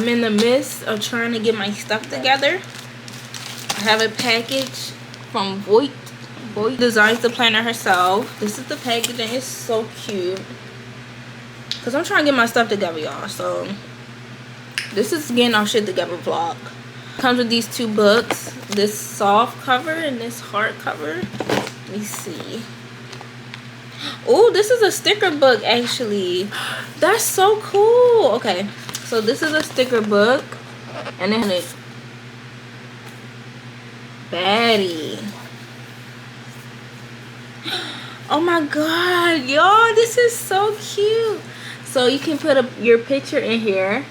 I'm in the midst of trying to get my stuff together. I have a package from Voight. Voight designs the planner herself. This is the packaging. It's so cute. Because I'm trying to get my stuff together, y'all. So, this is getting our shit together vlog. Comes with these two books. This soft cover and this hard cover. Let me see. Oh, this is a sticker book, actually. That's so cool. Okay, so this is a sticker book. And then it... Baddie. Oh my god, y'all, this is so cute. So you can put your picture in here.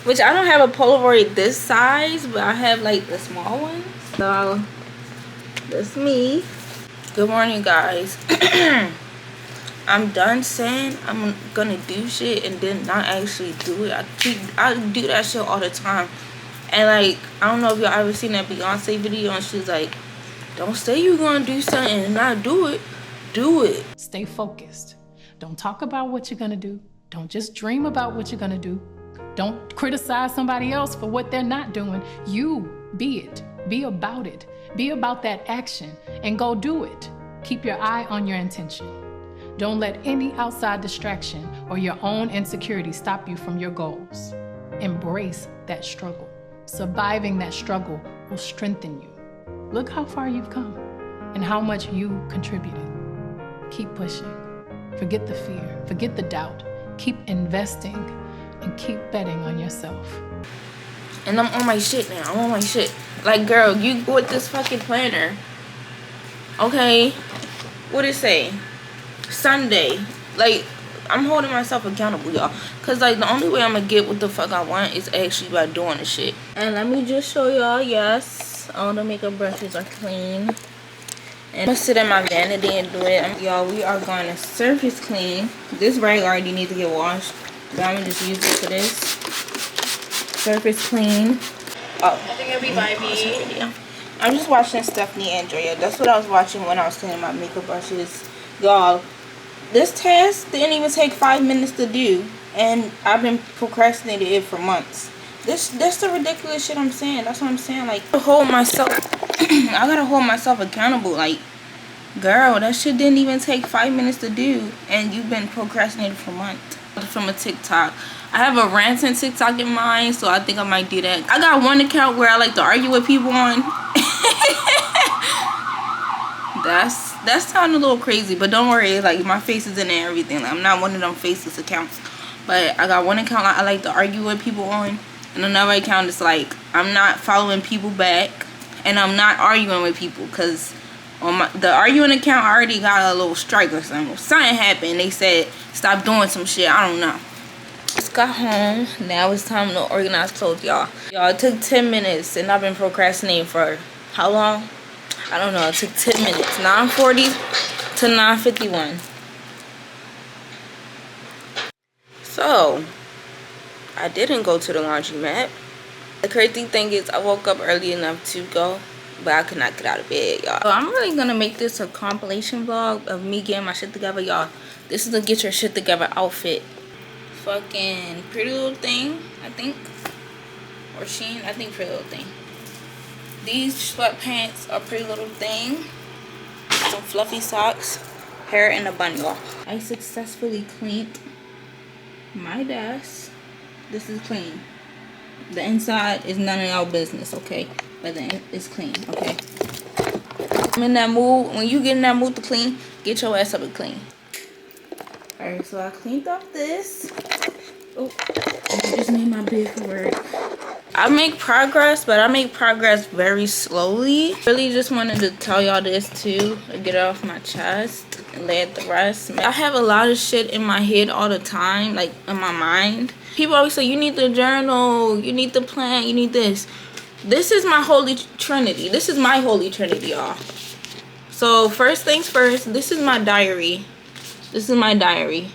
Which I don't have a Polaroid this size, but I have like the small one. So that's me. Good morning, guys. I'm done saying I'm gonna do shit and then not actually do it. I do that shit all the time. And like, I don't know if y'all ever seen that Beyonce video and she's like, don't say you're gonna do something and not do it. Do it. Stay focused. Don't talk about what you're gonna do. Don't just dream about what you're gonna do. Don't criticize somebody else for what they're not doing. You be it. Be about it. Be about that action and go do it. Keep your eye on your intention. Don't let any outside distraction or your own insecurity stop you from your goals. Embrace that struggle. Surviving that struggle will strengthen you. Look how far you've come and how much you contributed. Keep pushing. Forget the fear. Forget the doubt. Keep investing. And keep betting on yourself. And I'm on my shit now. I'm on my shit. Like, girl, you with this fucking planner. Okay. What it say? Sunday. Like, I'm holding myself accountable, y'all. Because, like, the only way I'm going to get what the fuck I want is actually by doing the shit. And let me just show y'all, yes, all the makeup brushes are clean. And I'm going to sit in my vanity and do it. Y'all, we are going to surface clean. This rag already needs to get washed. So I'm gonna just use it for this. Surface clean. Oh, I think it'll be by me. I'm just watching Stephanie Andrea. That's what I was watching when I was cleaning my makeup brushes. Y'all, this task didn't even take 5 minutes to do, and I've been procrastinating it for months. That's the ridiculous shit I'm saying. That's what I'm saying. Like, I gotta hold myself accountable. Like, girl, that shit didn't even take 5 minutes to do, and you've been procrastinating for months. From a TikTok. I have a ranting TikTok in mind, so I think I might do that. I got one account where I like to argue with people on. that's sounding a little crazy, but don't worry, like my face is in there and everything. Like, I'm not one of them faceless accounts, but I got one account I like to argue with people on, and another account is like I'm not following people back and I'm not arguing with people, because on the arguing account I already got a little strike or something. Something happened. They said stop doing some shit. I don't know. Just got home. Now it's time to organize clothes, y'all. Y'all, it took 10 minutes and I've been procrastinating for how long? I don't know. It took 10 minutes. 9:40 to 9:51. So, I didn't go to the laundromat. The crazy thing is I woke up early enough to go, but I could not get out of bed, y'all. So I'm really gonna make this a compilation vlog of me getting my shit together, y'all. This is a get your shit together outfit. Fucking Pretty Little Thing, I think. Or Shein, I think Pretty Little Thing. These sweatpants are Pretty Little Thing. Some fluffy socks. Hair in a bun, y'all. I successfully cleaned my desk. This is clean. The inside is none of y'all business, okay? But then it's clean, okay? I'm in that mood. When you get in that mood to clean, get your ass up and clean. Alright, so I cleaned up this. Oh, I just made my bed for work. I make progress, but I make progress very slowly. Really just wanted to tell y'all this too, to get it off my chest and lay at the rest. I have a lot of shit in my head all the time, like in my mind. People always say, you need to journal, you need to plan, you need this. This is my holy trinity. This is my holy trinity, y'all. So first things first, this is my diary. This is my diary.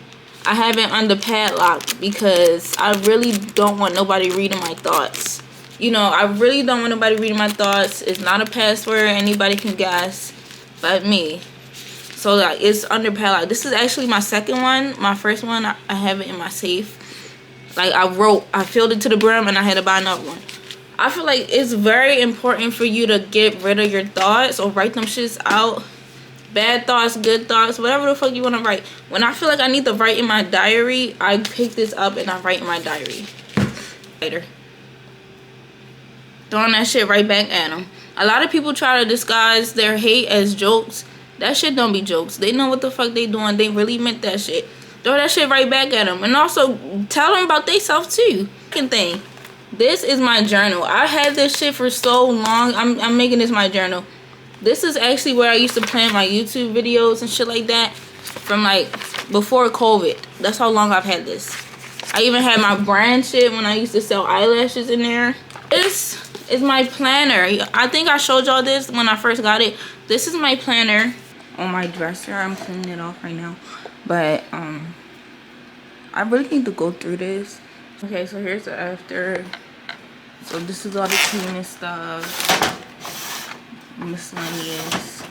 I have it under padlock because I really don't want nobody reading my thoughts. You know, I really don't want nobody reading my thoughts. It's not a password anybody can guess but me. So like, it's under padlock. This is actually my second one. My first one, I have it in my safe. Like I filled it to the brim and I had to buy another one. I feel like it's very important for you to get rid of your thoughts or write them shits out. Bad thoughts, good thoughts, whatever the fuck you want to write. When I feel like I need to write in my diary, I pick this up and I write in my diary. Later. Throwing that shit right back at them. A lot of people try to disguise their hate as jokes. That shit don't be jokes. They know what the fuck they doing. They really meant that shit. Throw that shit right back at them. And also, tell them about themselves too. Second thing. This is my journal. I had this shit for so long. I'm making this my journal. This is actually where I used to plan my YouTube videos and shit like that. From like before COVID. That's how long I've had this. I even had my brand shit when I used to sell eyelashes in there. This is my planner. I think I showed y'all this when I first got it. This is my planner on my dresser. I'm cleaning it off right now. But I really need to go through this. Okay, so here's the after. So this is all the cleaning stuff. Miscellaneous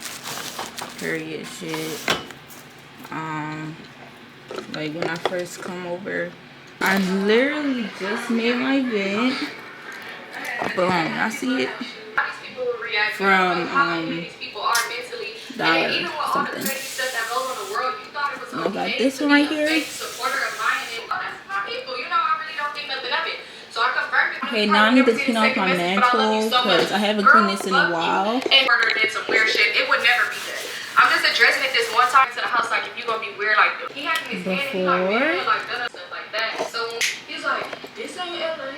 period shit. Like when I first come over, I literally just made my bed. Boom, I see it from dollar something. And I got this one right here. Okay, now I need to clean off my mantle because I haven't cleaned this in a while. And murder did some weird shit. It would never be good. I'm just addressing it this one time to the house, like if you're gonna be weird like this. He had me his hand, he like, man, like stuff like that. So he's like, this ain't LA.